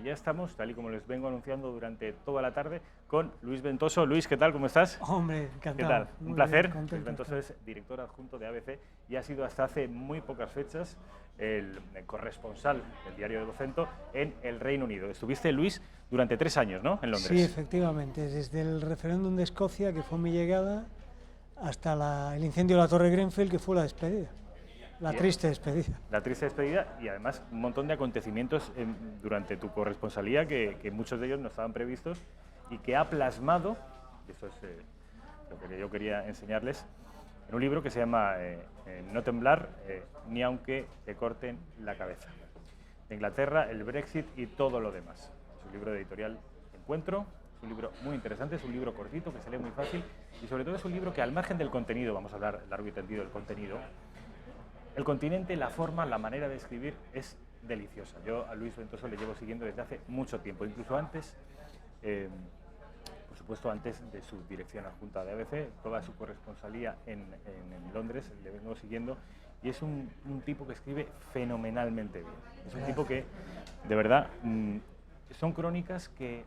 Ya estamos, tal y como les vengo anunciando durante toda la tarde, con Luis Ventoso. Luis, ¿qué tal? ¿Cómo estás? Hombre, encantado. ¿Qué tal? Un Muy placer. bien, Luis Ventoso es director adjunto de ABC y ha sido hasta hace muy pocas fechas el corresponsal del diario de Vocento en el Reino Unido. Estuviste, Luis, durante 3 años, ¿no?, en Londres. Sí, efectivamente, desde el referéndum de Escocia, que fue mi llegada, hasta el incendio de la Torre Grenfell, que fue la despedida. La triste despedida. La triste despedida y además un montón de acontecimientos durante tu corresponsalía que muchos de ellos no estaban previstos y que ha plasmado, eso es lo que yo quería enseñarles, en un libro que se llama No temblar ni aunque te corten la cabeza. De Inglaterra, el Brexit y todo lo demás. Es un libro de editorial Encuentro, es un libro muy interesante, es un libro cortito que se lee muy fácil y sobre todo es un libro que al margen del contenido, vamos a hablar largo y tendido del contenido, el continente, la forma, la manera de escribir es deliciosa. Yo a Luis Ventoso le llevo siguiendo desde hace mucho tiempo, incluso antes, por supuesto antes de su dirección adjunta de ABC, toda su corresponsalía en Londres, le vengo siguiendo y es un tipo que escribe fenomenalmente bien. Es un tipo que, de verdad, son crónicas que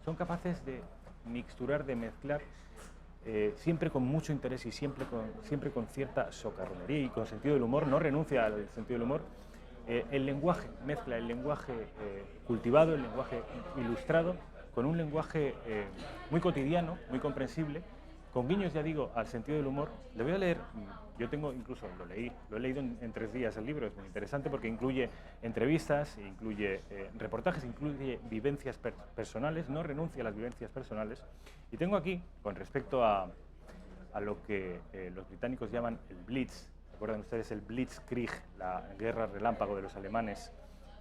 son capaces de mixturar, de mezclar, siempre con mucho interés y siempre con cierta socarronería y con sentido del humor, no renuncia al sentido del humor. El lenguaje, mezcla el lenguaje cultivado, el lenguaje ilustrado, con un lenguaje muy cotidiano, muy comprensible, con guiños, ya digo, al sentido del humor. Le voy a leer, yo tengo incluso, lo he leído en 3 días el libro, es muy interesante porque incluye entrevistas, incluye reportajes, incluye vivencias personales, no renuncia a las vivencias personales. Y tengo aquí, con respecto a lo que los británicos llaman el Blitz, ¿recuerdan ustedes el Blitzkrieg, la guerra relámpago de los alemanes,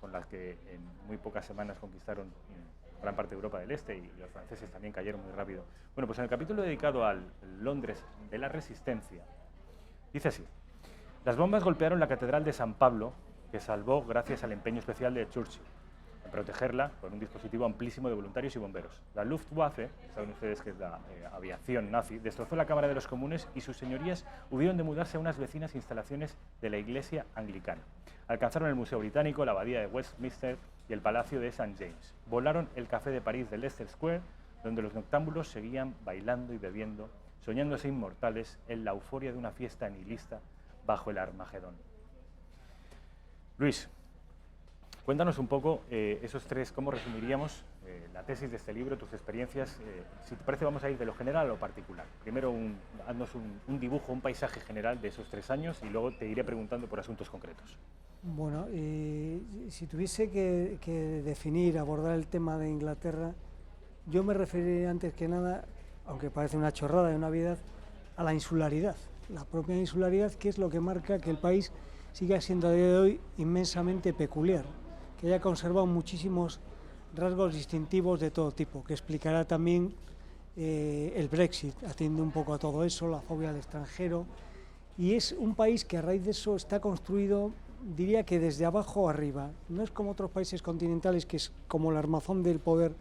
con las que en muy pocas semanas conquistaron gran parte de Europa del Este y los franceses también cayeron muy rápido? Bueno, pues en el capítulo dedicado al Londres de la Resistencia, dice así: las bombas golpearon la Catedral de San Pablo, que salvó gracias al empeño especial de Churchill en protegerla con un dispositivo amplísimo de voluntarios y bomberos. La Luftwaffe, saben ustedes que es la aviación nazi, destrozó la Cámara de los Comunes y sus señorías hubieron de mudarse a unas vecinas instalaciones de la Iglesia Anglicana. Alcanzaron el Museo Británico, la Abadía de Westminster y el Palacio de St. James. Volaron el Café de París de Leicester Square, donde los noctámbulos seguían bailando y bebiendo, soñándose inmortales en la euforia de una fiesta nihilista bajo el Armagedón. Luis, cuéntanos un poco esos 3, ¿cómo resumiríamos la tesis de este libro, tus experiencias? Si te parece, vamos a ir de lo general a lo particular. Primero, haznos un dibujo, un paisaje general de esos 3 años y luego te iré preguntando por asuntos concretos. Bueno, si tuviese que definir, abordar el tema de Inglaterra, yo me referiría antes que nada, aunque parece una chorrada de una obviedad, a la insularidad. La propia insularidad, que es lo que marca que el país siga siendo a día de hoy inmensamente peculiar, que haya conservado muchísimos rasgos distintivos de todo tipo, que explicará también el Brexit, atiende un poco a todo eso, la fobia al extranjero, y es un país que a raíz de eso está construido, diría que desde abajo arriba. No es como otros países continentales, que es como el armazón del poder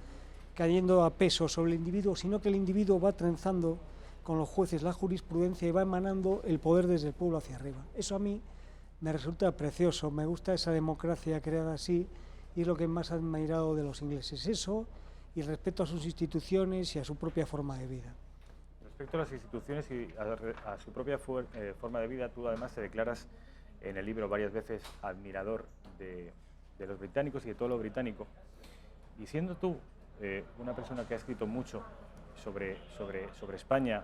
cayendo a peso sobre el individuo, sino que el individuo va trenzando con los jueces la jurisprudencia y va emanando el poder desde el pueblo hacia arriba. Eso a mí me resulta precioso, me gusta esa democracia creada así y es lo que más he admirado de los ingleses, eso y el respeto a sus instituciones y a su propia forma de vida. Respecto a las instituciones y a su propia forma de vida, tú además te declaras en el libro varias veces admirador de los británicos y de todo lo británico. Y siendo tú una persona que ha escrito mucho sobre España,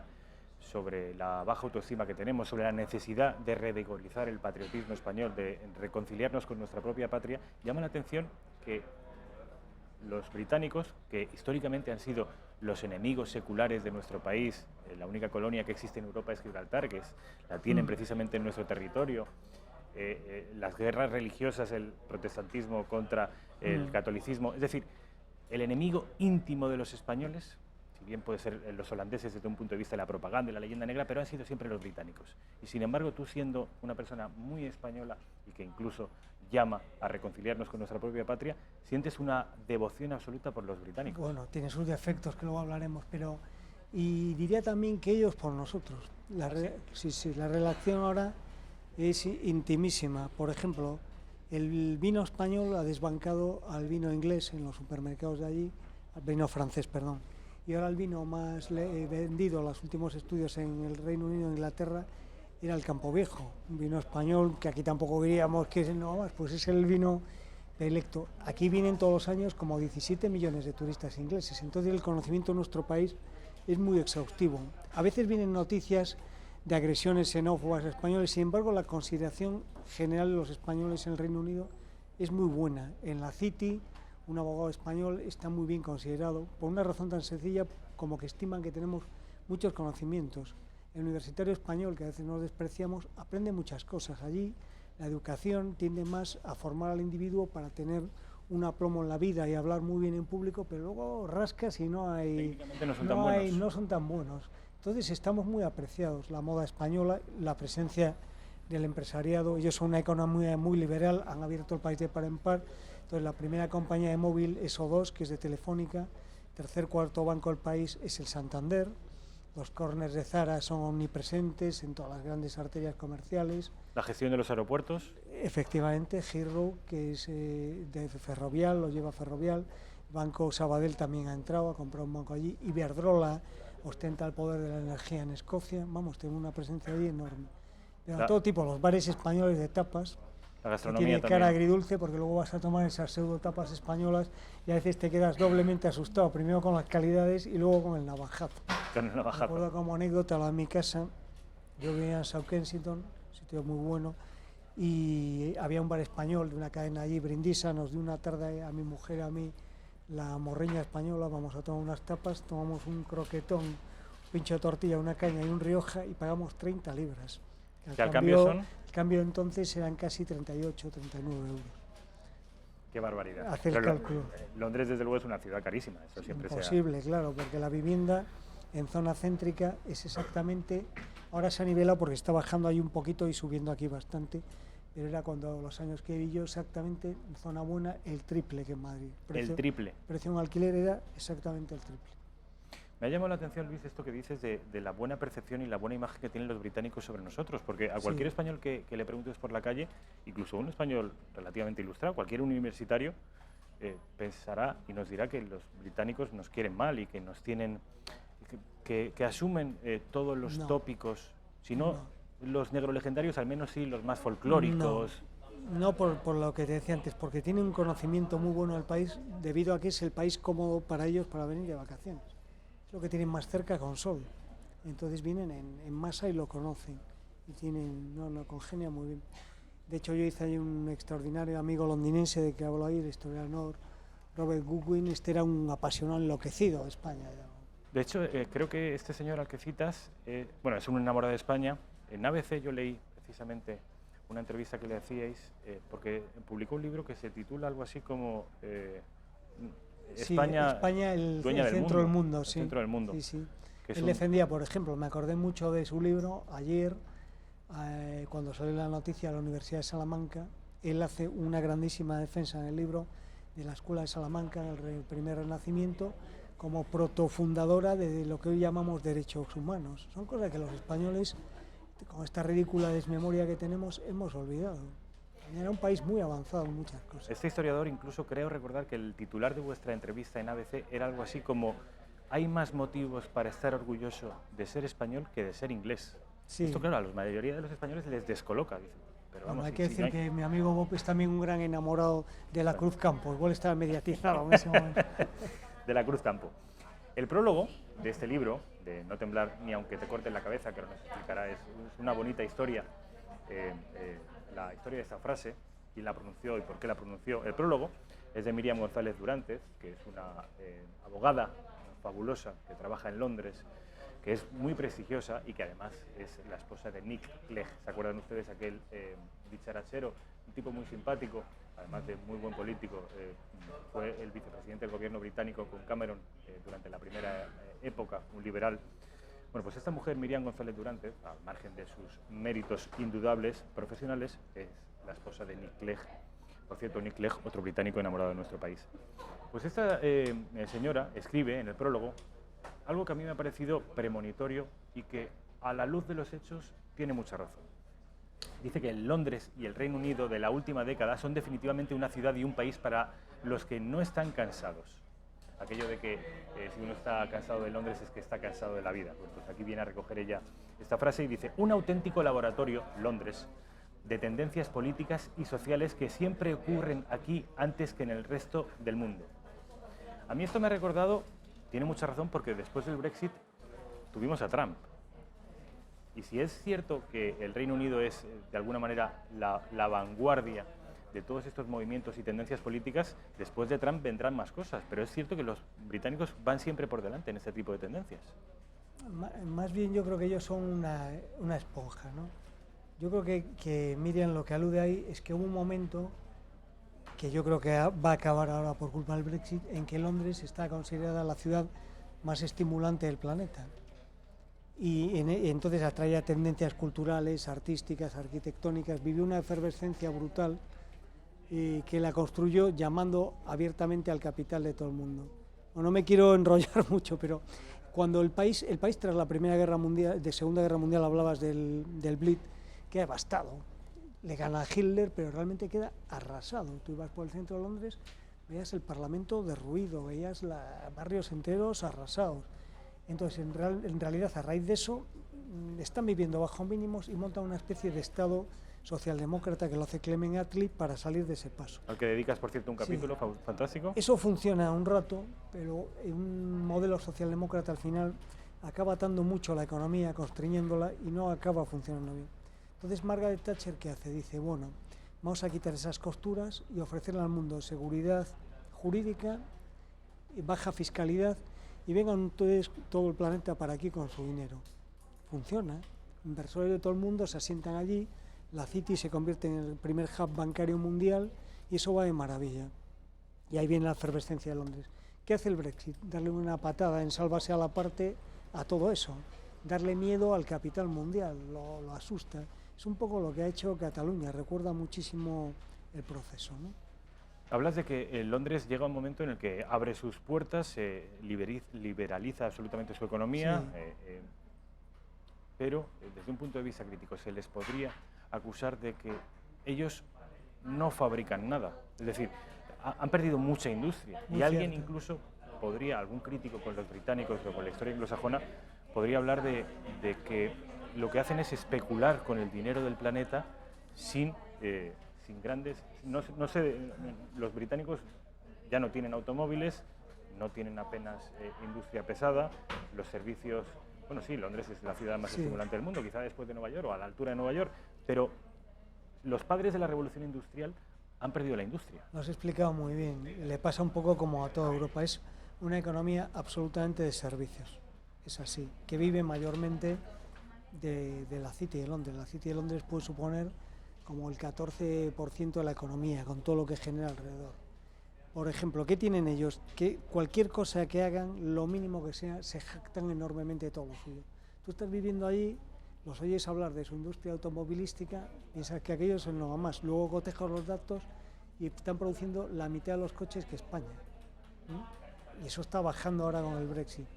sobre la baja autoestima que tenemos, sobre la necesidad de revigorizar el patriotismo español, de reconciliarnos con nuestra propia patria, llama la atención que los británicos, que históricamente han sido los enemigos seculares de nuestro país, la única colonia que existe en Europa es Gibraltar, que la tienen precisamente en nuestro territorio, las guerras religiosas, el protestantismo contra el catolicismo, es decir, el enemigo íntimo de los españoles, si bien puede ser los holandeses desde un punto de vista de la propaganda y la leyenda negra, pero han sido siempre los británicos. Y sin embargo, tú siendo una persona muy española y que incluso llama a reconciliarnos con nuestra propia patria, sientes una devoción absoluta por los británicos. Bueno, tiene sus defectos, que luego hablaremos, pero... Y diría también que ellos por nosotros. La relación ahora es intimísima. Por ejemplo, El vino español ha desbancado al vino inglés en los supermercados de allí, al vino francés, perdón. Y ahora el vino más vendido, los últimos estudios en el Reino Unido e Inglaterra, era el Campo Viejo, un vino español que aquí tampoco diríamos que es no más, pues es el vino electo. Aquí vienen todos los años como 17 millones de turistas ingleses, entonces el conocimiento de nuestro país es muy exhaustivo. A veces vienen noticias de agresiones xenófobas a españoles, sin embargo la consideración general de los españoles en el Reino Unido es muy buena. En la City, un abogado español está muy bien considerado, por una razón tan sencilla como que estiman que tenemos muchos conocimientos. El universitario español, que a veces nos despreciamos, aprende muchas cosas. Allí la educación tiende más a formar al individuo para tener un aplomo en la vida y hablar muy bien en público, pero luego rascas y no son tan buenos. Entonces estamos muy apreciados, la moda española, la presencia del empresariado. Ellos son una economía muy liberal, han abierto el país de par en par. Entonces la primera compañía de móvil es O2, que es de Telefónica. Tercer, cuarto banco del país es el Santander. Los corners de Zara son omnipresentes en todas las grandes arterias comerciales. ¿La gestión de los aeropuertos? Efectivamente, Heathrow, que es de Ferrovial, lo lleva Ferrovial. Banco Sabadell también ha entrado, ha comprado un banco allí. Iberdrola ostenta el poder de la energía en Escocia. Vamos, tiene una presencia allí enorme. De todo tipo, los bares españoles de tapas. La gastronomía tiene también. Cara agridulce porque luego vas a tomar esas pseudo tapas españolas y a veces te quedas doblemente asustado, primero con las calidades y luego con el navajazo. Con el navajazo. Me acuerdo como anécdota, la de mi casa, yo vivía en South Kensington, sitio muy bueno, y había un bar español de una cadena allí, Brindisa, nos dio una tarde a mi mujer, a mí, la morreña española, vamos a tomar unas tapas, tomamos un croquetón, un pincho de tortilla, una caña y un Rioja y pagamos 30 libras. ¿Que al cambio son? El cambio entonces eran casi 38 o 39 euros. Qué barbaridad. Hace el cálculo. Londres, desde luego, es una ciudad carísima. Eso siempre imposible, claro, porque la vivienda en zona céntrica es exactamente, ahora se ha nivelado porque está bajando ahí un poquito y subiendo aquí bastante, pero era cuando los años que vi yo exactamente, en zona buena, el triple que en Madrid. El triple. Precio de un alquiler era exactamente el triple. Me ha llamado la atención, Luis, esto que dices de la buena percepción y la buena imagen que tienen los británicos sobre nosotros, porque a cualquier español que le preguntes por la calle, incluso un español relativamente ilustrado, cualquier universitario, pensará y nos dirá que los británicos nos quieren mal y que nos tienen, que asumen todos los tópicos, si no los negrolegendarios, al menos sí los más folclóricos. No por lo que te decía antes, porque tienen un conocimiento muy bueno del país, debido a que es el país cómodo para ellos para venir de vacaciones. Lo que tienen más cerca con sol, entonces vienen en masa y lo conocen y tienen, congenia muy bien. De hecho yo hice ahí un extraordinario amigo londinense de que habló ahí, el historiador Robert Goodwin, este era un apasionado enloquecido de España. De hecho creo que este señor al que citas, bueno, es un enamorado de España. En ABC yo leí precisamente una entrevista que le hacíais, porque publicó un libro que se titula algo así como España, el centro del mundo. El centro del mundo. Sí, sí. Él defendía, por ejemplo, me acordé mucho de su libro ayer, cuando salió la noticia de la Universidad de Salamanca. Él hace una grandísima defensa en el libro de la Escuela de Salamanca, el primer Renacimiento, como protofundadora de lo que hoy llamamos derechos humanos. Son cosas que los españoles, con esta ridícula desmemoria que tenemos, hemos olvidado. Era un país muy avanzado en muchas cosas. Este historiador incluso creo recordar que el titular de vuestra entrevista en ABC era algo así como: hay más motivos para estar orgulloso de ser español que de ser inglés. Sí. Esto, claro, a la mayoría de los españoles les descoloca. Dicen, pero vamos, hay que decir que mi amigo Bob es también un gran enamorado de la Cruz Campo, igual estaba mediatizado en ese momento. De la Cruz Campo. El prólogo de este libro, de No temblar ni aunque te corten la cabeza, que ahora nos explicará, es una bonita historia. La historia de esta frase, quién la pronunció y por qué la pronunció. El prólogo es de Miriam González Durantes, que es una abogada fabulosa que trabaja en Londres, que es muy prestigiosa y que además es la esposa de Nick Clegg. ¿Se acuerdan ustedes aquel dicharachero, un tipo muy simpático, además de muy buen político? Fue el vicepresidente del gobierno británico con Cameron durante la primera época, un liberal. Bueno, pues esta mujer, Miriam González Durantes, al margen de sus méritos indudables profesionales, es la esposa de Nick Clegg. Por cierto, Nick Clegg, otro británico enamorado de nuestro país. Pues esta señora escribe en el prólogo algo que a mí me ha parecido premonitorio y que, a la luz de los hechos, tiene mucha razón. dice que Londres y el Reino Unido de la última década son definitivamente una ciudad y un país para los que no están cansados. Aquello de que si uno está cansado de Londres es que está cansado de la vida. Pues aquí viene a recoger ella esta frase y dice: un auténtico laboratorio, Londres, de tendencias políticas y sociales que siempre ocurren aquí antes que en el resto del mundo. A mí esto me ha recordado, tiene mucha razón, porque después del Brexit tuvimos a Trump. Y si es cierto que el Reino Unido es, de alguna manera, la vanguardia de todos estos movimientos y tendencias políticas, después de Trump vendrán más cosas, pero es cierto que los británicos van siempre por delante en este tipo de tendencias. Más bien yo creo que ellos son una esponja, ¿no? Yo creo que Miriam lo que alude ahí es que hubo un momento, que yo creo que va a acabar ahora por culpa del Brexit, en que Londres está considerada la ciudad más estimulante del planeta. Y entonces atraía tendencias culturales, artísticas, arquitectónicas, vivió una efervescencia brutal que la construyó llamando abiertamente al capital de todo el mundo. No me quiero enrollar mucho, pero cuando el país tras la Primera Guerra Mundial, de Segunda Guerra Mundial, hablabas del Blitz, queda devastado. Le gana a Hitler, pero realmente queda arrasado. Tú ibas por el centro de Londres, veías el Parlamento derruido, veías barrios enteros arrasados. Entonces, en realidad, a raíz de eso, están viviendo bajo mínimos y montan una especie de Estado socialdemócrata que lo hace Clement Attlee para salir de ese paso. Al que dedicas, por cierto, un capítulo fantástico. Eso funciona un rato, pero un modelo socialdemócrata al final acaba atando mucho a la economía, constriñéndola y no acaba funcionando bien. Entonces Margaret Thatcher, ¿qué hace? Dice, bueno, vamos a quitar esas costuras y ofrecerle al mundo seguridad jurídica, baja fiscalidad, y vengan entonces todo el planeta para aquí con su dinero. Funciona, inversores de todo el mundo se asientan allí, la City se convierte en el primer hub bancario mundial y eso va de maravilla. Y ahí viene la efervescencia de Londres. ¿Qué hace el Brexit? Darle una patada en sálvase a la parte a todo eso, darle miedo al capital mundial, lo asusta. Es un poco lo que ha hecho Cataluña, recuerda muchísimo el proceso, ¿no? Hablas de que Londres llega un momento en el que abre sus puertas, liberaliza absolutamente su economía, sí. Pero desde un punto de vista crítico se les podría acusar de que ellos no fabrican nada. Es decir, han perdido mucha industria. Muy y alguien cierto. Incluso podría, algún crítico con los británicos o con la historia anglosajona, podría hablar de que lo que hacen es especular con el dinero del planeta sin grandes... No sé, los británicos ya no tienen automóviles, no tienen apenas industria pesada, los servicios... Bueno, sí, Londres es la ciudad más estimulante del mundo, quizá después de Nueva York o a la altura de Nueva York, pero los padres de la revolución industrial han perdido la industria. Lo has explicado muy bien, le pasa un poco como a toda Europa, es una economía absolutamente de servicios, es así, que vive mayormente de la City de Londres. La City de Londres puede suponer como el 14% de la economía, con todo lo que genera alrededor. Por ejemplo, ¿qué tienen ellos? Que cualquier cosa que hagan, lo mínimo que sea, se jactan enormemente de todo lo suyo. Tú estás viviendo allí, los oyes hablar de su industria automovilística, piensas que aquello es no más. Luego cotejas los datos y están produciendo la mitad de los coches que España. Y eso está bajando ahora con el Brexit.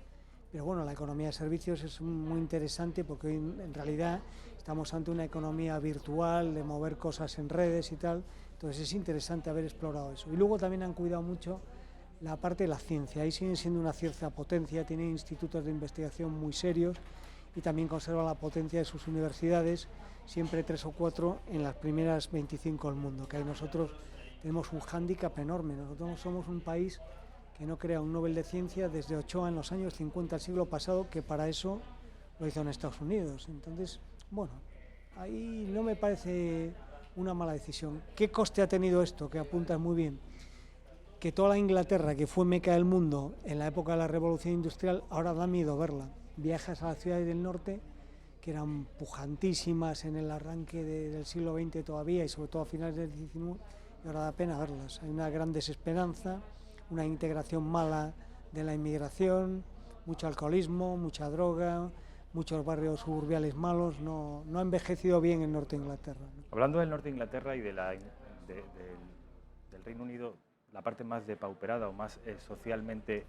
Pero bueno, la economía de servicios es muy interesante porque hoy en realidad estamos ante una economía virtual, de mover cosas en redes y tal. Entonces es interesante haber explorado eso. Y luego también han cuidado mucho la parte de la ciencia. Ahí siguen siendo una cierta potencia, tienen institutos de investigación muy serios y también conservan la potencia de sus universidades, siempre 3 o 4 en las primeras 25 del mundo, que ahí nosotros tenemos un hándicap enorme. Nosotros somos un país que no crea un Nobel de Ciencia desde Ochoa en los años 50 del siglo pasado, que para eso lo hizo en Estados Unidos. Entonces, bueno, ahí no me parece una mala decisión. ¿Qué coste ha tenido esto? Que apuntas muy bien. Que toda la Inglaterra, que fue meca del mundo en la época de la Revolución Industrial, ahora da miedo verla. Viajas a las ciudades del norte, que eran pujantísimas en el arranque del siglo XX todavía, y sobre todo a finales del XIX, y ahora da pena verlas. Hay una gran desesperanza, una integración mala de la inmigración, mucho alcoholismo, mucha droga, muchos barrios suburbiales malos. No ha envejecido bien el norte de Inglaterra, ¿no? Hablando del norte de Inglaterra y del Reino Unido, la parte más depauperada o más socialmente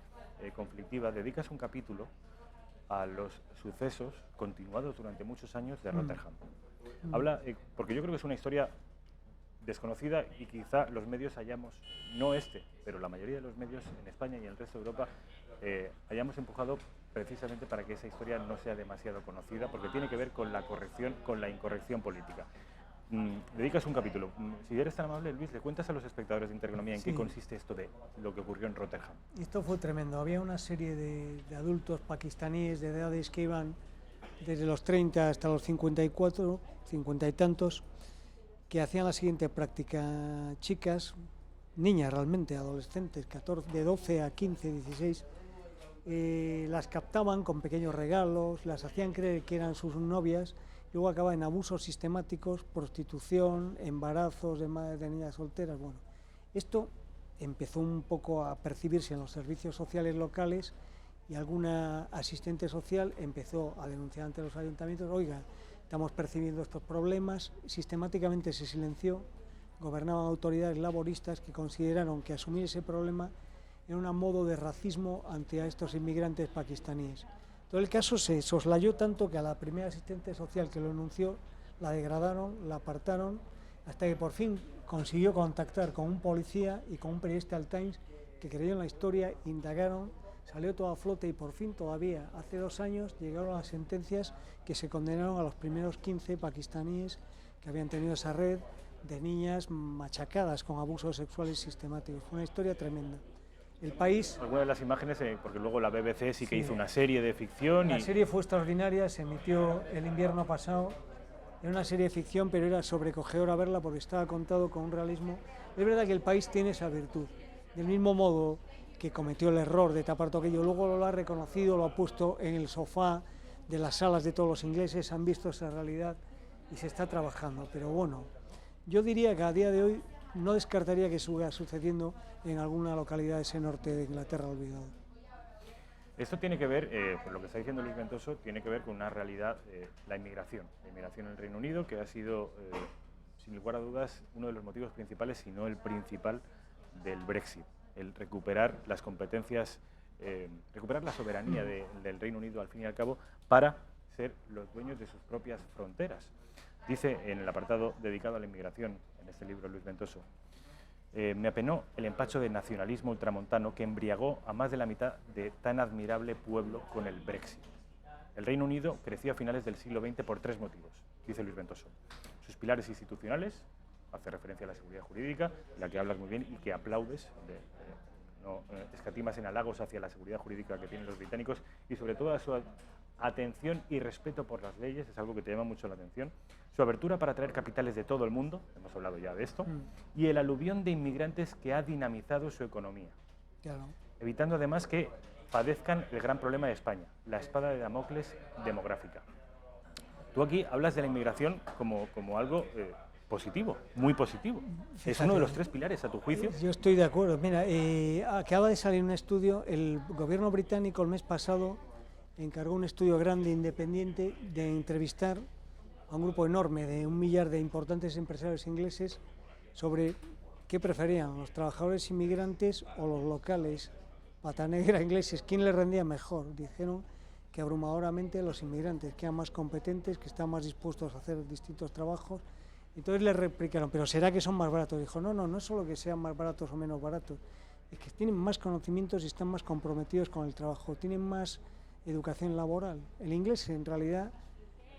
conflictiva, dedicas un capítulo a los sucesos continuados durante muchos años de Rotherham. Habla, porque yo creo que es una historia desconocida y quizá los medios hayamos, no pero la mayoría de los medios en España y en el resto de Europa, hayamos empujado precisamente para que esa historia no sea demasiado conocida, porque tiene que ver con la corrección, con la incorrección política. Dedicas un capítulo. Si eres tan amable, Luis, le cuentas a los espectadores de Intereconomía en qué consiste esto de lo que ocurrió en Rotherham. Esto fue tremendo. Había una serie de adultos pakistaníes de edades que iban desde los 30 hasta los 54, 50 y tantos, que hacían la siguiente práctica. Chicas, niñas realmente, adolescentes, de 12 a 15, 16, las captaban con pequeños regalos, las hacían creer que eran sus novias, luego acaba en abusos sistemáticos, prostitución, embarazos de niñas solteras. Bueno, esto empezó un poco a percibirse en los servicios sociales locales y alguna asistente social empezó a denunciar ante los ayuntamientos: oiga, estamos percibiendo estos problemas. Sistemáticamente se silenció, gobernaban autoridades laboristas que consideraron que asumir ese problema era un modo de racismo ante a estos inmigrantes pakistaníes. Todo el caso se soslayó tanto que a la primera asistente social que lo denunció la degradaron, la apartaron, hasta que por fin consiguió contactar con un policía y con un periodista del Times que creyó en la historia, indagaron, salió todo a flote y por fin, todavía hace 2 años, llegaron las sentencias que se condenaron a los primeros 15 pakistaníes que habían tenido esa red de niñas machacadas con abusos sexuales sistemáticos. Fue una historia tremenda. El país... Algunas de las imágenes, porque luego la BBC sí que hizo una serie de ficción. La serie fue extraordinaria, se emitió el invierno pasado. Era una serie de ficción, pero era sobrecogedora verla porque estaba contado con un realismo. Es verdad que el país tiene esa virtud. Del mismo modo que cometió el error de tapar todo aquello, luego lo ha reconocido, lo ha puesto en el sofá de las salas de todos los ingleses, han visto esa realidad y se está trabajando. Pero bueno, yo diría que a día de hoy no descartaría que siga sucediendo en alguna localidad de ese norte de Inglaterra olvidado. Esto tiene que ver, por lo que está diciendo Luis Ventoso, tiene que ver con una realidad, la inmigración en el Reino Unido, que ha sido, sin lugar a dudas, uno de los motivos principales, si no el principal, del Brexit. El recuperar las competencias, recuperar la soberanía del Reino Unido, al fin y al cabo, para ser los dueños de sus propias fronteras. Dice en el apartado dedicado a la inmigración, en este libro, Luis Ventoso: me apenó el empacho de nacionalismo ultramontano que embriagó a más de la mitad de tan admirable pueblo con el Brexit. El Reino Unido creció a finales del siglo XX por 3 motivos, dice Luis Ventoso. Sus pilares institucionales, hace referencia a la seguridad jurídica, la que hablas muy bien y que aplaudes, no escatimas en halagos hacia la seguridad jurídica que tienen los británicos, y sobre todo a su atención y respeto por las leyes, es algo que te llama mucho la atención, su abertura para traer capitales de todo el mundo, hemos hablado ya de esto, y el aluvión de inmigrantes que ha dinamizado su economía, evitando además que padezcan el gran problema de España, la espada de Damocles demográfica. Tú aquí hablas de la inmigración como algo positivo, muy positivo. Fíjate, es uno de los 3 pilares, a tu juicio. Yo estoy de acuerdo. Mira, acaba de salir un estudio, el gobierno británico el mes pasado encargó un estudio grande, independiente, de entrevistar a un grupo enorme de 1 millar de importantes empresarios ingleses sobre qué preferían, los trabajadores inmigrantes o los locales, pata negra ingleses, quién les rendía mejor. Dijeron que abrumadoramente los inmigrantes, que eran más competentes, que estaban más dispuestos a hacer distintos trabajos. Entonces le replicaron: ¿pero será que son más baratos? Dijo: no es solo que sean más baratos o menos baratos, es que tienen más conocimientos y están más comprometidos con el trabajo, tienen más educación laboral. El inglés, en realidad,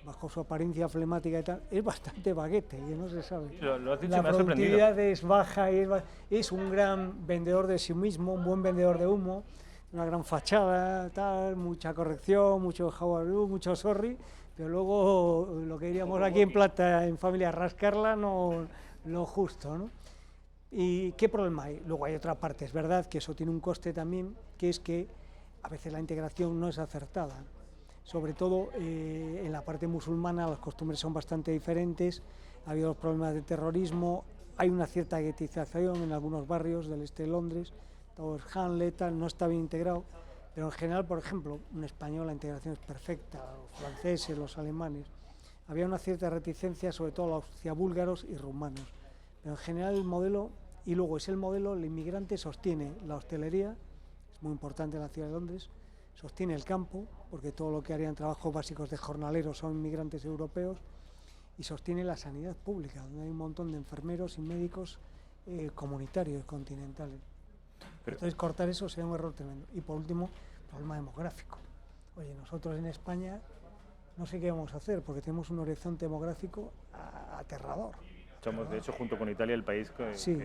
bajo su apariencia flemática y tal, es bastante baguete, y no se sabe. Lo has dicho, la me ha sorprendido. productividad es baja, es un gran vendedor de sí mismo, un buen vendedor de humo, una gran fachada, tal, mucha corrección, mucho how are you, mucho sorry, pero luego lo que diríamos aquí en Plata, en familia, rascarla, no lo justo, ¿no? ¿Y qué problema hay? Luego hay otra parte, es verdad que eso tiene un coste también, que es que a veces la integración no es acertada. Sobre todo en la parte musulmana las costumbres son bastante diferentes, ha habido problemas de terrorismo, hay una cierta guetización en algunos barrios del este de Londres, Tower Hamlet, tal, no está bien integrado, pero en general, por ejemplo, un español la integración es perfecta, los franceses, los alemanes. Había una cierta reticencia, sobre todo hacia búlgaros y rumanos, pero en general el modelo, y luego es el modelo, el inmigrante sostiene la hostelería, es muy importante en la ciudad de Londres, sostiene el campo, porque todo lo que harían trabajos básicos de jornaleros son inmigrantes europeos, y sostiene la sanidad pública, donde hay un montón de enfermeros y médicos comunitarios continentales. Entonces cortar eso sería un error tremendo. Y por último, problema demográfico. Oye, nosotros en España no sé qué vamos a hacer porque tenemos un horizonte demográfico aterrador. Somos, de hecho, junto con Italia, el país que, sí,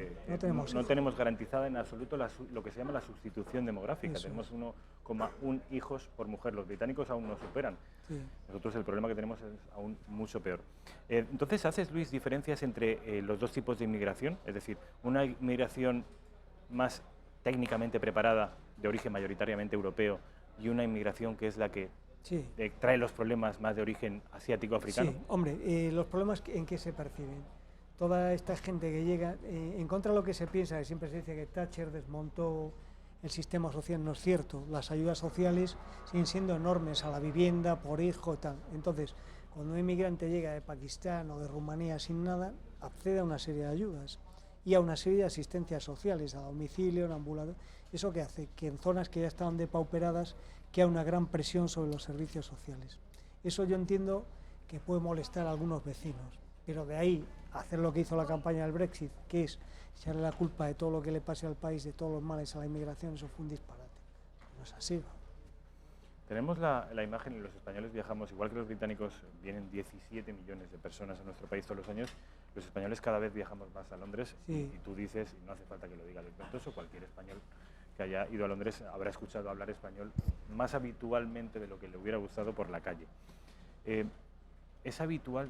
no tenemos garantizada en absoluto lo que se llama la sustitución demográfica. Eso tenemos 1,1 hijos por mujer. Los británicos aún nos superan. Sí. Nosotros el problema que tenemos es aún mucho peor. Entonces, ¿haces, Luis, diferencias entre los dos tipos de inmigración? Es decir, una inmigración más técnicamente preparada, de origen mayoritariamente europeo, y una inmigración que es la que trae los problemas más de origen asiático-africano. Sí, hombre, los problemas en qué se perciben. Toda esta gente que llega, en contra de lo que se piensa, que siempre se dice que Thatcher desmontó el sistema social, no es cierto. Las ayudas sociales siguen siendo enormes a la vivienda, por hijo y tal. Entonces, cuando un inmigrante llega de Pakistán o de Rumanía sin nada, accede a una serie de ayudas y a una serie de asistencias sociales, a domicilio, en ambulatorio. ¿Eso qué hace? Que en zonas que ya estaban depauperadas queda una gran presión sobre los servicios sociales. Eso yo entiendo que puede molestar a algunos vecinos, pero de ahí hacer lo que hizo la campaña del Brexit, que es echarle la culpa de todo lo que le pase al país, de todos los males a la inmigración, eso fue un disparate. No es así. Tenemos la imagen, y los españoles viajamos, igual que los británicos, vienen 17 millones de personas a nuestro país todos los años, los españoles cada vez viajamos más a Londres, y tú dices, y no hace falta que lo diga Luis Ventoso, cualquier español que haya ido a Londres habrá escuchado hablar español más habitualmente de lo que le hubiera gustado por la calle. Es habitual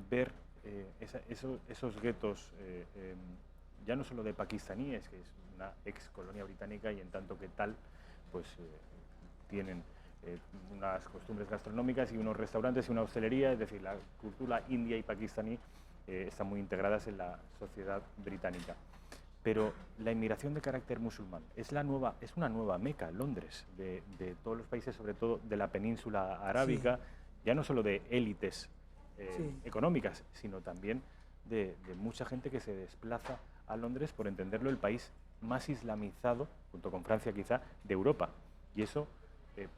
ver esos guetos, ya no solo de pakistaníes, que es una ex colonia británica y en tanto que tal, pues tienen unas costumbres gastronómicas y unos restaurantes y una hostelería, es decir, la cultura india y pakistaní están muy integradas en la sociedad británica. Pero la inmigración de carácter musulmán es una nueva Meca, Londres, de todos los países, sobre todo de la península arábica, ya no solo de élites económicas, sino también de mucha gente que se desplaza a Londres, por entenderlo, el país más islamizado, junto con Francia quizá, de Europa. Y eso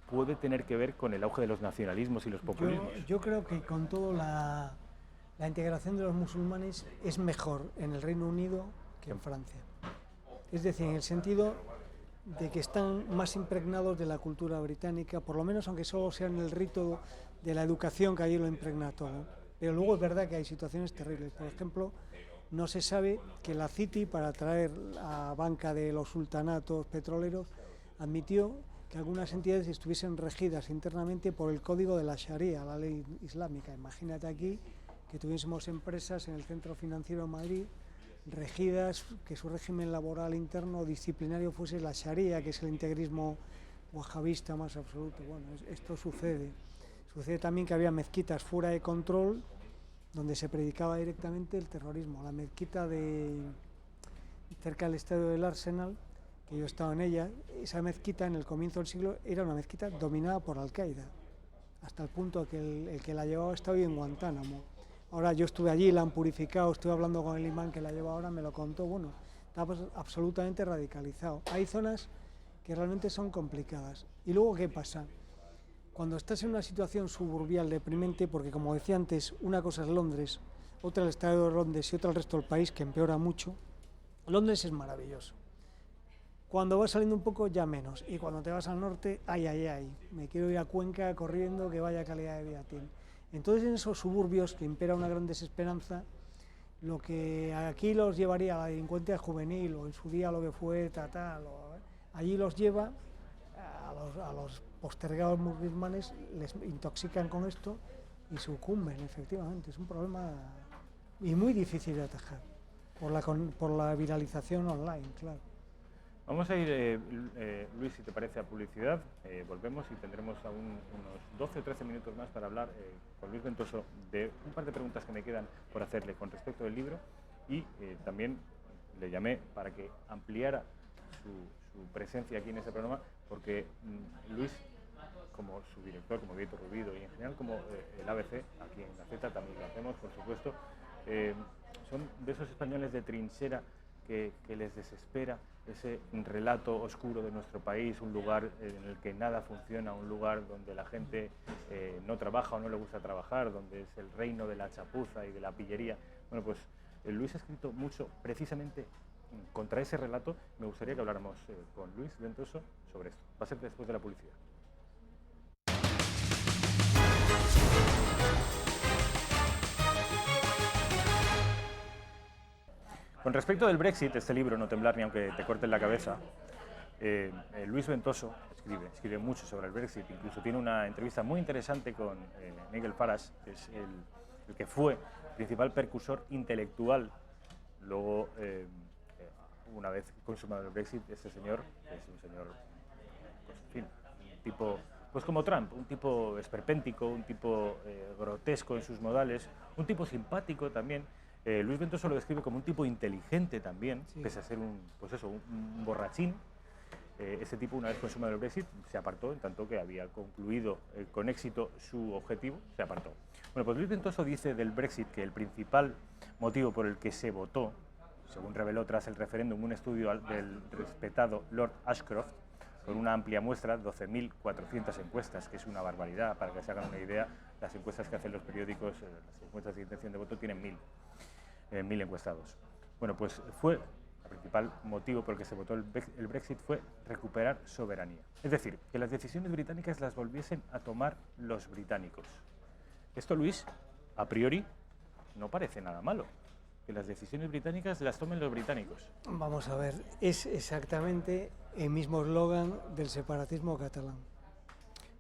puede tener que ver con el auge de los nacionalismos y los populismos. Yo creo que con todo la integración de los musulmanes es mejor en el Reino Unido que en Francia. Es decir, en el sentido de que están más impregnados de la cultura británica, por lo menos aunque solo sea en el rito de la educación, que allí lo impregna todo. Pero luego es verdad que hay situaciones terribles. Por ejemplo, no se sabe que la City, para atraer a banca de los sultanatos petroleros, admitió que algunas entidades estuviesen regidas internamente por el código de la Sharia, la ley islámica. Imagínate aquí que tuviésemos empresas en el centro financiero de Madrid regidas, que su régimen laboral interno disciplinario fuese la Sharia, que es el integrismo wahabista más absoluto. Bueno, esto sucede. Sucede también que había mezquitas fuera de control donde se predicaba directamente el terrorismo. La mezquita cerca del estadio del Arsenal, que yo estaba en ella, esa mezquita en el comienzo del siglo era una mezquita dominada por Al-Qaeda, hasta el punto que el que la llevaba está hoy en Guantánamo. Ahora yo estuve allí, la han purificado, estuve hablando con el imán que la lleva ahora, me lo contó, bueno, está absolutamente radicalizado. Hay zonas que realmente son complicadas. ¿Y luego qué pasa? Cuando estás en una situación suburbial deprimente, porque como decía antes, una cosa es Londres, otra el estado de Londres y otra el resto del país, que empeora mucho, Londres es maravilloso. Cuando vas saliendo un poco ya menos, y cuando te vas al norte, ay, me quiero ir a Cuenca corriendo, que vaya calidad de vida tiene. Entonces en esos suburbios que impera una gran desesperanza, lo que aquí los llevaría a la delincuencia juvenil o en su día lo que fue allí los lleva a los postergados musulmanes, les intoxican con esto y sucumben, efectivamente. Es un problema y muy difícil de atajar por la viralización online, claro. Vamos a ir, Luis, si te parece, a publicidad. Volvemos y tendremos aún unos 12 o 13 minutos más para hablar con Luis Ventoso de un par de preguntas que me quedan por hacerle con respecto del libro, y también le llamé para que ampliara su presencia aquí en este programa, porque Luis, como su director, como Víctor Rubido y en general como el ABC, aquí en Gaceta también lo hacemos, por supuesto, son de esos españoles de trinchera que les desespera ese relato oscuro de nuestro país, un lugar en el que nada funciona, un lugar donde la gente no trabaja o no le gusta trabajar, donde es el reino de la chapuza y de la pillería. Bueno, pues Luis ha escrito mucho precisamente contra ese relato. Me gustaría que habláramos con Luis Ventoso sobre esto. Va a ser después de la publicidad. Con respecto del Brexit, este libro, No temblar ni aunque te corten la cabeza, Luis Ventoso escribe mucho sobre el Brexit, incluso tiene una entrevista muy interesante con Nigel Farage, que es el que fue principal percursor intelectual. Luego, una vez consumado el Brexit, este señor es un señor, pues, en fin, un tipo, pues como Trump, un tipo esperpéntico, un tipo grotesco en sus modales, un tipo simpático también. Luis Ventoso lo describe como un tipo inteligente también, sí, pese a ser un borrachín. Este tipo, una vez consumado el Brexit, se apartó, en tanto que había concluido con éxito su objetivo, se apartó. Bueno, pues Luis Ventoso dice del Brexit que el principal motivo por el que se votó, según reveló tras el referéndum un estudio del respetado Lord Ashcroft, con una amplia muestra, 12.400 encuestas, que es una barbaridad. Para que se hagan una idea, las encuestas que hacen los periódicos, las encuestas de intención de voto, tienen 1.000 encuestados. Bueno, pues fue el principal motivo por el que se votó el Brexit fue recuperar soberanía. Es decir, que las decisiones británicas las volviesen a tomar los británicos. Esto, Luis, a priori, no parece nada malo. Que las decisiones británicas las tomen los británicos. Vamos a ver, es exactamente el mismo eslogan del separatismo catalán.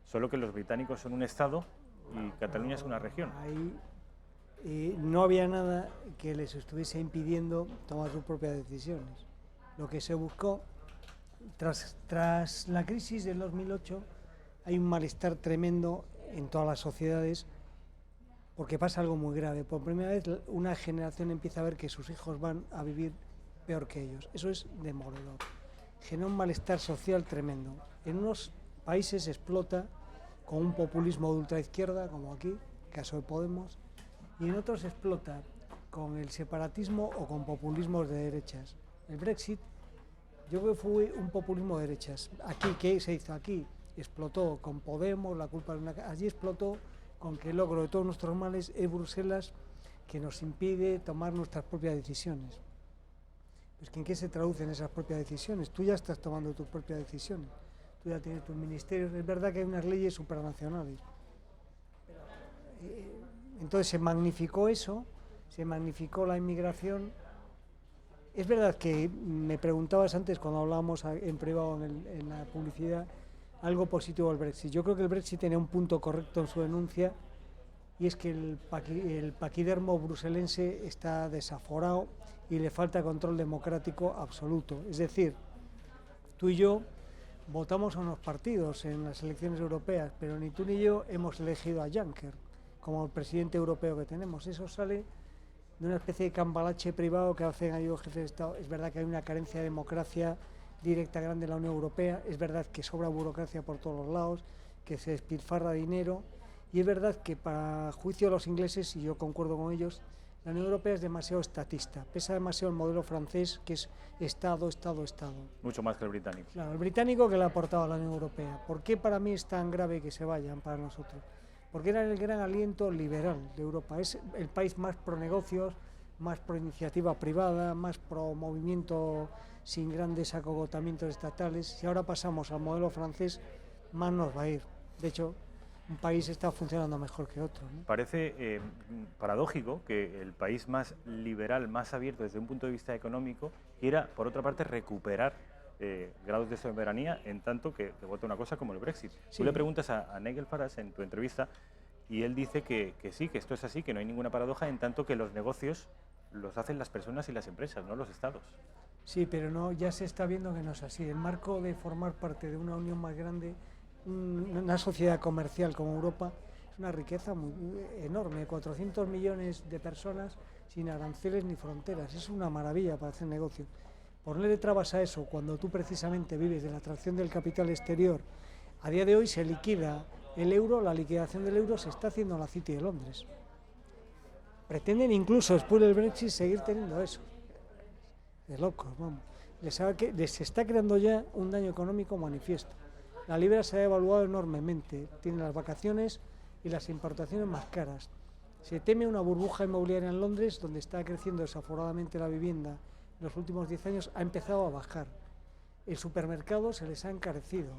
Solo que los británicos son un estado y Cataluña es una región. Ahí no había nada que les estuviese impidiendo tomar sus propias decisiones. Lo que se buscó, tras la crisis del 2008, hay un malestar tremendo en todas las sociedades, porque pasa algo muy grave. Por primera vez una generación empieza a ver que sus hijos van a vivir peor que ellos. Eso es demoledor. Genera un malestar social tremendo. En unos países explota con un populismo de ultraizquierda, como aquí, caso de Podemos, y en otros explota con el separatismo o con populismos de derechas. El Brexit, yo creo que fue un populismo de derechas. Aquí, ¿qué se hizo aquí? Explotó con Podemos, la culpa de una... Allí explotó con que el logro de todos nuestros males es Bruselas, que nos impide tomar nuestras propias decisiones. Pues ¿en qué se traducen esas propias decisiones? Tú ya estás tomando tus propias decisiones, tú ya tienes tus ministerios. Es verdad que hay unas leyes supranacionales. Entonces se magnificó eso, se magnificó la inmigración. Es verdad que me preguntabas antes, cuando hablábamos en privado en la publicidad, algo positivo del Brexit. Yo creo que el Brexit tenía un punto correcto en su denuncia, y es que el paquidermo bruselense está desaforado y le falta control democrático absoluto. Es decir, tú y yo votamos a unos partidos en las elecciones europeas, pero ni tú ni yo hemos elegido a Juncker como el presidente europeo que tenemos. Eso sale de una especie de cambalache privado que hacen ahí los jefes de Estado. Es verdad que hay una carencia de democracia directa grande en la Unión Europea, es verdad que sobra burocracia por todos los lados, que se despilfarra dinero, y es verdad que para juicio de los ingleses, y yo concuerdo con ellos, la Unión Europea es demasiado estatista, pesa demasiado el modelo francés, que es Estado, Estado, Estado. Mucho más que el británico. Claro, el británico que le ha aportado a la Unión Europea. ¿Por qué para mí es tan grave que se vayan para nosotros? Porque era el gran aliento liberal de Europa, es el país más pro negocios, más pro iniciativa privada, más pro movimiento sin grandes acogotamientos estatales. Si ahora pasamos al modelo francés, más nos va a ir. De hecho, un país está funcionando mejor que otro, ¿no? Parece paradójico que el país más liberal, más abierto desde un punto de vista económico, quiera, por otra parte, recuperar grados de soberanía, en tanto que vota una cosa como el Brexit. Sí. Tú le preguntas a Nigel Farage en tu entrevista y él dice que sí, que esto es así, que no hay ninguna paradoja, en tanto que los negocios los hacen las personas y las empresas, no los estados. Sí, pero no, ya se está viendo que no es así. El marco de formar parte de una unión más grande, una sociedad comercial como Europa, es una riqueza muy enorme, 400 millones de personas sin aranceles ni fronteras. Es una maravilla para hacer negocio. Ponerle trabas a eso cuando tú precisamente vives de la atracción del capital exterior. A día de hoy se liquida el euro, la liquidación del euro se está haciendo en la City de Londres. Pretenden incluso después del Brexit seguir teniendo eso. De locos, vamos. les está creando ya un daño económico manifiesto. La libra se ha evaluado enormemente, tiene las vacaciones y las importaciones más caras. Se teme una burbuja inmobiliaria en Londres, donde está creciendo desaforadamente la vivienda. En los últimos 10 años ha empezado a bajar. El supermercado se les ha encarecido.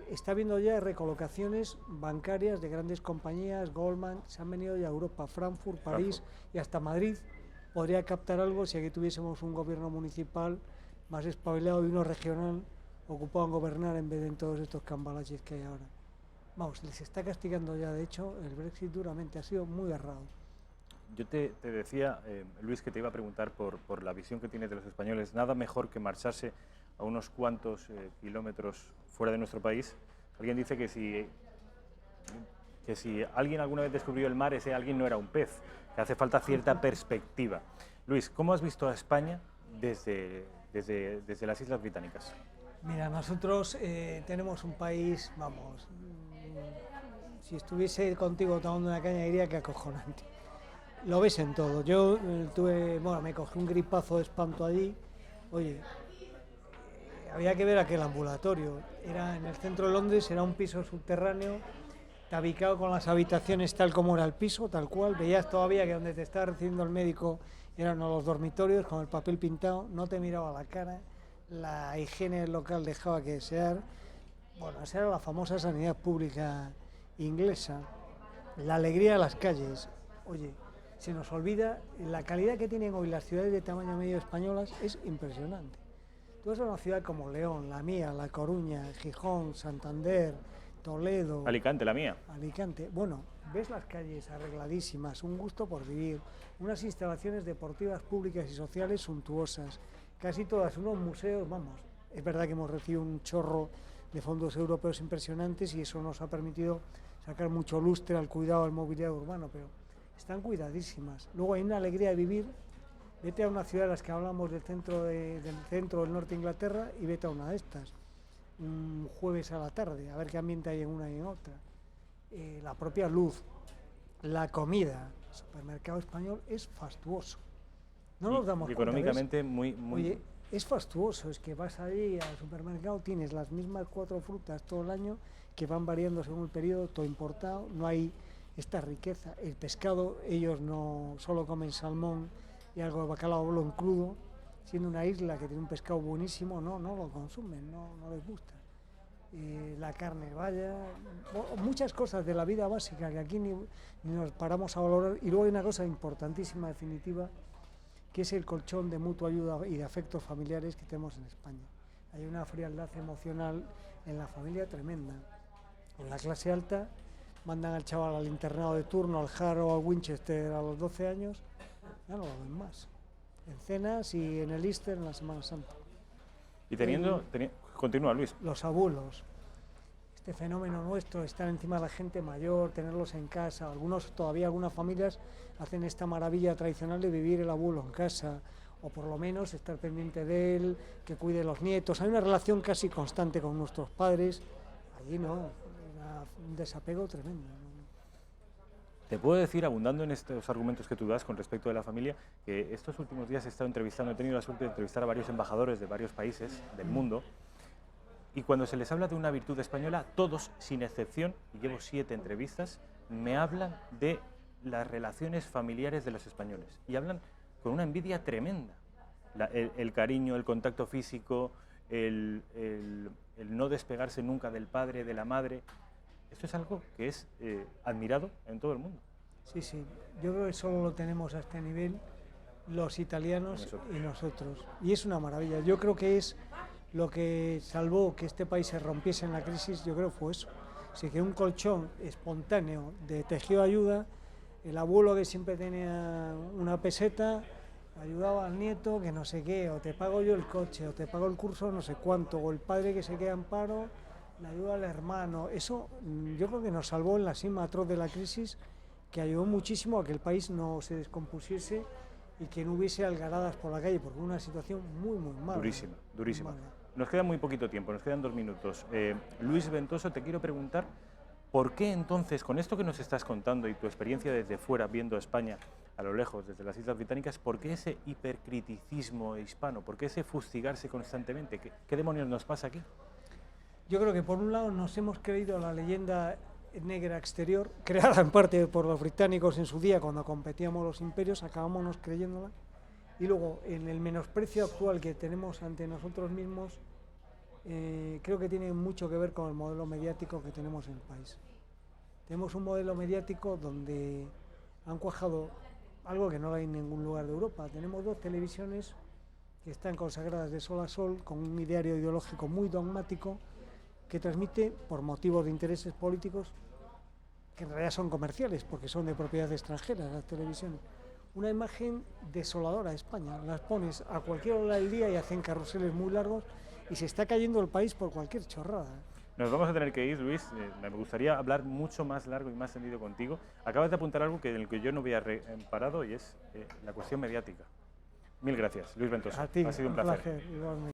Está habiendo ya recolocaciones bancarias de grandes compañías, Goldman, se han venido ya a Europa, Frankfurt, París y hasta Madrid. Podría captar algo si aquí tuviésemos un gobierno municipal más espabilado y uno regional ocupado en gobernar en vez de en todos estos cambalaches que hay ahora. Vamos, les está castigando ya, de hecho, el Brexit duramente, ha sido muy errado. Yo te decía, Luis, que te iba a preguntar por la visión que tienes de los españoles. Nada mejor que marcharse a unos cuantos kilómetros fuera de nuestro país. Alguien dice que si alguien alguna vez descubrió el mar, ese alguien no era un pez, que hace falta cierta perspectiva. Luis, ¿cómo has visto a España desde las Islas Británicas? Mira, nosotros tenemos un país, vamos, si estuviese contigo tomando una caña diría que acojonante. Lo ves en todo. Yo me cogí un gripazo de espanto allí. Oye, había que ver aquel ambulatorio. Era en el centro de Londres, era un piso subterráneo, tabicado con las habitaciones tal como era el piso, tal cual. Veías todavía que donde te estaba recibiendo el médico eran los dormitorios con el papel pintado, no te miraba la cara, la higiene local dejaba que desear. Bueno, esa era la famosa sanidad pública inglesa. La alegría de las calles. Oye, se nos olvida, la calidad que tienen hoy las ciudades de tamaño medio españolas es impresionante. Tú vas a una ciudad como León, la mía, La Coruña, Gijón, Santander, Toledo... Alicante, la mía. Alicante. Bueno, ves las calles arregladísimas, un gusto por vivir, unas instalaciones deportivas públicas y sociales suntuosas, casi todas, unos museos, vamos. Es verdad que hemos recibido un chorro de fondos europeos impresionantes y eso nos ha permitido sacar mucho lustre al cuidado del mobiliario urbano, pero están cuidadísimas. Luego hay una alegría de vivir. Vete a una ciudad de las que hablamos del centro del norte de Inglaterra y vete a una de estas, un jueves a la tarde, a ver qué ambiente hay en una y en otra. La propia luz, la comida, el supermercado español es fastuoso. No nos damos cuenta. Económicamente ¿ves? muy... Oye, es fastuoso, es que vas allí al supermercado, tienes las mismas 4 frutas todo el año, que van variando según el periodo, todo importado, no hay esta riqueza. El pescado, ellos no solo comen salmón y algo de bacalao en crudo, siendo una isla que tiene un pescado buenísimo, no lo consumen, no les gusta. La carne, vaya, muchas cosas de la vida básica que aquí ni nos paramos a valorar. Y luego hay una cosa importantísima, definitiva, que es el colchón de mutua ayuda y de afectos familiares que tenemos en España. Hay una frialdad emocional en la familia tremenda. En la clase alta mandan al chaval al internado de turno, al Harrow o al Winchester a los 12 años, ya no lo ven más. En cenas y en el Easter, en la Semana Santa. Y continúa, Luis. Los abuelos, este fenómeno nuestro, estar encima de la gente mayor, tenerlos en casa. Algunas familias hacen esta maravilla tradicional de vivir el abuelo en casa, o por lo menos estar pendiente de él, que cuide los nietos. Hay una relación casi constante con nuestros padres. Allí no, un desapego tremendo. Te puedo decir, abundando en estos argumentos que tú das con respecto de la familia, que estos últimos días he estado entrevistando, he tenido la suerte de entrevistar a varios embajadores de varios países del mundo, y cuando se les habla de una virtud española, todos, sin excepción, y llevo 7 entrevistas, me hablan de las relaciones familiares de los españoles, y hablan con una envidia tremenda. El cariño, el contacto físico, el no despegarse nunca del padre, de la madre. Esto es algo que es admirado en todo el mundo. Sí, yo creo que solo lo tenemos a este nivel los italianos y nosotros. Y es una maravilla. Yo creo que es lo que salvó que este país se rompiese en la crisis, yo creo fue eso. Se creó un colchón espontáneo de tejido ayuda, el abuelo que siempre tenía una peseta, ayudaba al nieto, que no sé qué, o te pago yo el coche, o te pago el curso no sé cuánto, o el padre que se queda en paro, le ayuda al hermano. Eso yo creo que nos salvó en la cima atroz de la crisis, que ayudó muchísimo a que el país no se descompusiese y que no hubiese algaradas por la calle, porque era una situación muy mala. Durísima. Nos queda muy poquito tiempo, nos quedan 2 minutos. Luis Ventoso, te quiero preguntar ¿Por qué entonces, con esto que nos estás contando y tu experiencia desde fuera, viendo España a lo lejos, desde las Islas Británicas, por qué ese hipercriticismo hispano? ¿Por qué ese fustigarse constantemente? ¿Qué demonios nos pasa aquí? Yo creo que por un lado nos hemos creído la leyenda negra exterior, creada en parte por los británicos en su día cuando competíamos los imperios, acabamos creyéndola, y luego en el menosprecio actual que tenemos ante nosotros mismos, creo que tiene mucho que ver con el modelo mediático que tenemos en el país. Tenemos un modelo mediático donde han cuajado algo que no hay en ningún lugar de Europa. Tenemos 2 televisiones que están consagradas de sol a sol, con un ideario ideológico muy dogmático, que transmite, por motivos de intereses políticos, que en realidad son comerciales, porque son de propiedad extranjera las televisiones, una imagen desoladora de España. Las pones a cualquier hora del día y hacen carruseles muy largos y se está cayendo el país por cualquier chorrada. Nos vamos a tener que ir, Luis. Me gustaría hablar mucho más largo y más tendido contigo. Acabas de apuntar algo en el que yo no había parado, y es la cuestión mediática. Mil gracias, Luis Ventoso. A ti, ha sido un placer. Igualmente.